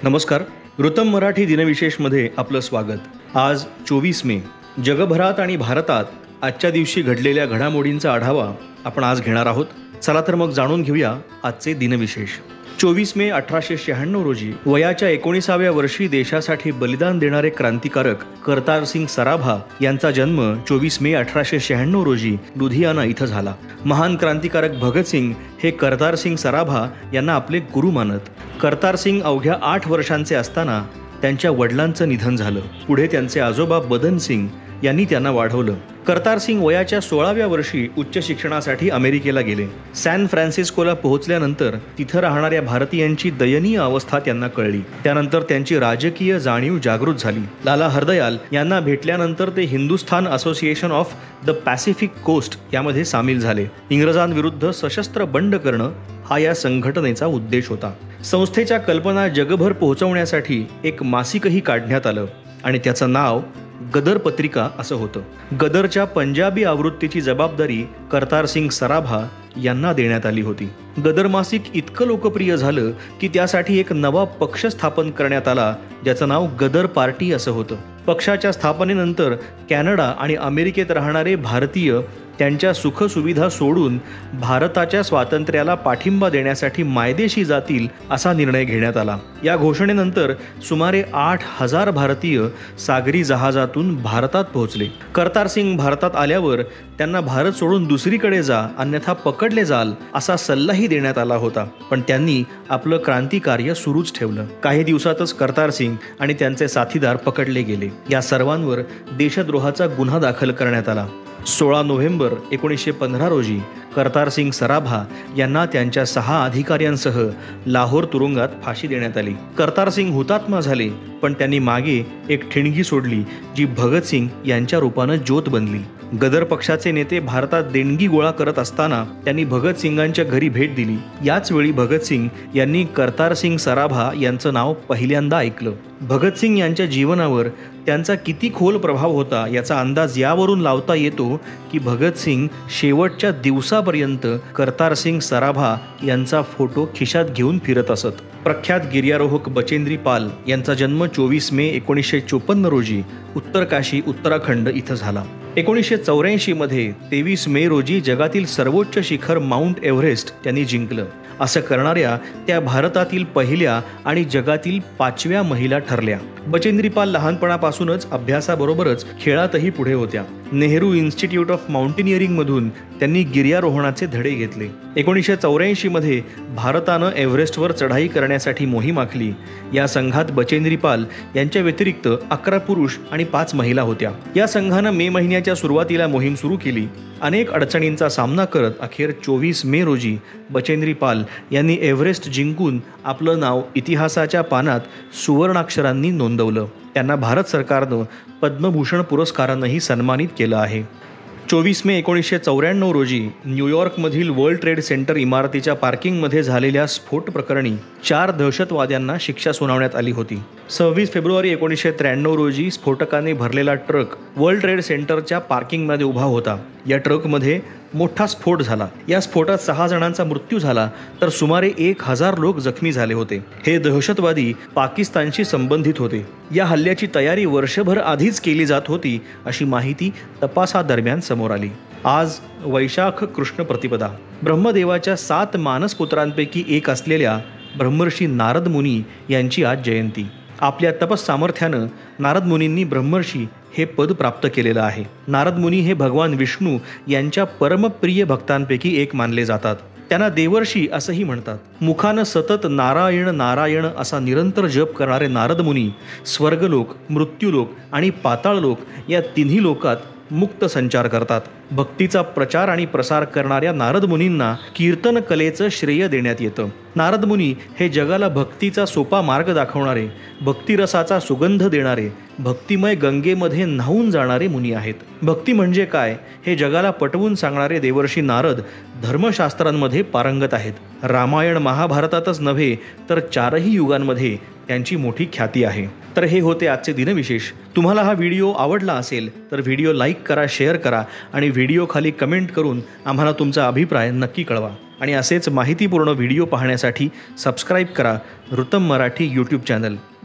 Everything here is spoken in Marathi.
नमस्कार. वृत्तम मराठी दिनविशेषमध्ये आपलं स्वागत. आज 24 मे. जगभरात आणि भारतात आजच्या दिवशी घडलेल्या घडामोडींचा आढावा आपण आज घेणार आहोत. चला तर मग जाणून घेऊया आजचे दिनविशेष. 24 मे 1896 रोजी वयाच्या 19व्या वर्षी देशासाठी बलिदान देणारे क्रांतिकारक करतार सिंग सराभा यांचा जन्म 24 मे 1896 रोजी लुधियाना इथं झाला. महान क्रांतिकारक भगतसिंग हे करतार सिंग सराभा यांना आपले गुरु मानत. करतार सिंग अवघ्या 8 वर्षांचे असताना त्यांच्या वडिलांचं निधन झालं. पुढे त्यांचे आजोबा बदन सिंग यांनी त्यांना वाढवलं. करतार सिंग वयाच्या 16व्या वर्षी उच्च शिक्षणासाठी अमेरिकेला गेले. सॅन फ्रान्सिस्कोला पोहोचल्यानंतर तिथं राहणाऱ्या भारतीयांची दयनीय अवस्था त्यांना कळली. त्यानंतर त्यांची राजकीय जाणीव जागृत झाली. लाला हरदयाल यांना भेटल्यानंतर ते Hindustan Association of the Pacific Coast यामध्ये सामील झाले. इंग्रजांविरुद्ध सशस्त्र बंड करणं हा या संघटनेचा उद्देश होता. संस्थेच्या कल्पना जगभर पोहोचवण्यासाठी एक मासिकही काढण्यात आलं आणि त्याचं नाव गदर पत्रिका असं होतं. गदरच्या पंजाबी आवृत्तीची जबाबदारी करतार सिंग सराभा यांना देण्यात आली होती. गदर मासिक इतकं लोकप्रिय झालं की त्यासाठी एक नवा पक्ष स्थापन करण्यात आला, ज्याचं नाव गदर पार्टी असं होतं. पक्षाच्या स्थापनेनंतर कॅनडा आणि अमेरिकेत राहणारे भारतीय त्यांच्या सुखसुविधा सोडून भारताच्या स्वातंत्र्याला पाठिंबा देण्यासाठी मायदेशी जातील असा निर्णय घेण्यात आला. या घोषणेनंतर सुमारे 8,000 भारतीय सागरी जहाजातून भारतात पोहोचले. करतार सिंग भारतात आल्यावर त्यांना भारत सोडून दुसरीकडे जा, अन्यथा पकडले जाल असा सल्लाही देण्यात आला होता. पण त्यांनी आपलं क्रांतिकार्य सुरूच ठेवलं. काही दिवसातच करतार सिंग आणि त्यांचे साथीदार पकडले गेले. या सर्वांवर देशद्रोहाचा गुन्हा दाखल करण्यात आला. 16 नोव्हेंबर 1915 रोजी करतार सिंग सराभा यांना त्यांच्या 6 अधिकाऱ्यांसह लाहोर तुरुंगात फाशी देण्यात आली. करतार सिंग हुतात्मा झाले, पण त्यांनी मागे एक ठिणगी सोडली जी भगतसिंग यांच्या रूपानं ज्योत बनली. गदर पक्षाचे नेते भारतात देणगी गोळा करत असताना त्यांनी भगतसिंगांच्या घरी भेट दिली. याच वेळी भगतसिंग यांनी करतार सिंग सराभा यांचं नाव पहिल्यांदा ऐकलं. भगतसिंग यांच्या जीवनावर त्यांचा किती खोल प्रभाव होता याचा अंदाज यावरून लावता येतो की भगतसिंग शेवटच्या दिवसापर्यंत करतार सिंग सराभा यांचा फोटो खिशात घेऊन फिरत असत. प्रख्यात गिर्यारोहक बचेंद्री पाल यांचा जन्म 24 मे 1954 रोजी उत्तरकाशी उत्तराखंड इथं झाला. 1984 मध्ये 23 मे रोजी जगातील सर्वोच्च शिखर माउंट एव्हरेस्ट त्यांनी जिंकलं. असं करणाऱ्या त्या भारतातील पहिल्या आणि जगातील 5व्या महिला ठरल्या. बचेंद्री पाल लहानपणापासूनच अभ्यासाबरोबरच खेळातही पुढे होत्या. नेहरू इन्स्टिट्यूट ऑफ माउंटेनिअरिंग मधून त्यांनी गिर्यारोहणाचे धडे घेतले. 1984 मध्ये भारतानं एव्हरेस्टवर चढाई करण्यासाठी मोहीम आखली. या संघात बचेंद्री पाल यांच्या व्यतिरिक्त 11 पुरुष आणि 5 महिला होत्या. या संघानं मे महिन्याच्या सुरुवातीला मोहीम सुरू केली. अनेक अडचणींचा सामना करत अखेर 24 मे रोजी बचेंद्री पाल यांनी एव्हरेस्ट जिंकून आपलं नाव इतिहासाच्या पानात सुवर्णाक्षरांनी नोंदवलं. त्यांना भारत सरकारनं पद्मभूषण पुरस्कारानंही सन्मानित केलं आहे. 24 मे 1994 रोजी न्यूयॉर्कमधील वर्ल्ड ट्रेड सेंटर इमारतीच्या पार्किंगमध्ये झालेल्या स्फोट प्रकरणी 4 दहशतवाद्यांना शिक्षा सुनावण्यात आली होती. 26 फेब्रुवारी 1993 रोजी स्फोटकाने भरलेला ट्रक वर्ल्ड ट्रेड सेंटरच्या पार्किंगमध्ये उभा होता. या ट्रकमध्ये मोठा स्फोट झाला. या स्फोटात 6 जणांचा मृत्यू झाला तर सुमारे 1000 लोक जखमी झाले होते. हे दहशतवादी पाकिस्तानशी संबंधित होते. या हल्ल्याची तयारी वर्षभर आधीच केली जात होती अशी माहिती तपासादरम्यान समोर आली. आज वैशाख कृष्ण प्रतिपदा. ब्रह्मदेवाच्या 7 मानसपुत्रांपैकी एक असलेल्या ब्रह्मर्षी नारद मुनी यांची आज जयंती. आपल्या तपस्सामर्थ्यानं नारद मुनींनी ब्रह्मर्षी हे पद प्राप्त केलेलं आहे. नारद मुनी हे भगवान विष्णू यांच्या परमप्रिय भक्तांपैकी एक मानले जातात. त्यांना देवर्षी असंही म्हणतात. मुखानं सतत नारायण नारायण असा निरंतर जप करणारे नारद मुनी स्वर्गलोक, मृत्यूलोक आणि पाताळलोक या तिन्ही लोकात मुक्त संचार करतात. भक्तीचा प्रचार आणि प्रसार करणाऱ्या नारद मुनींना कीर्तन कलेचं श्रेय देण्यात येतं. नारद मुनी हे जगाला भक्तीचा सोपा मार्ग दाखवणारे, भक्तिरसाचा सुगंध देणारे, भक्तिमय गंगेमध्ये न्हावून जाणारे मुनी आहेत. भक्ती म्हणजे काय हे जगाला पटवून सांगणारे देवर्षी नारद धर्मशास्त्रांमध्ये पारंगत आहेत. रामायण महाभारतातच नव्हे तर 4ही युगांमध्ये त्यांची मोठी ख्याती आहे. तर हे होते आजचे दिनविशेष. तुम्हाला हा व्हिडिओ आवडला असेल तर व्हिडिओ लाईक करा, शेअर करा आणि व्हिडिओ खाली कमेंट करून आम्हाला तुमचा अभिप्राय नक्की कळवा. आणि असेच माहितीपूर्ण व्हिडिओ पाहण्यासाठी सबस्क्राईब करा वृत्तम मराठी यूट्यूब चॅनल.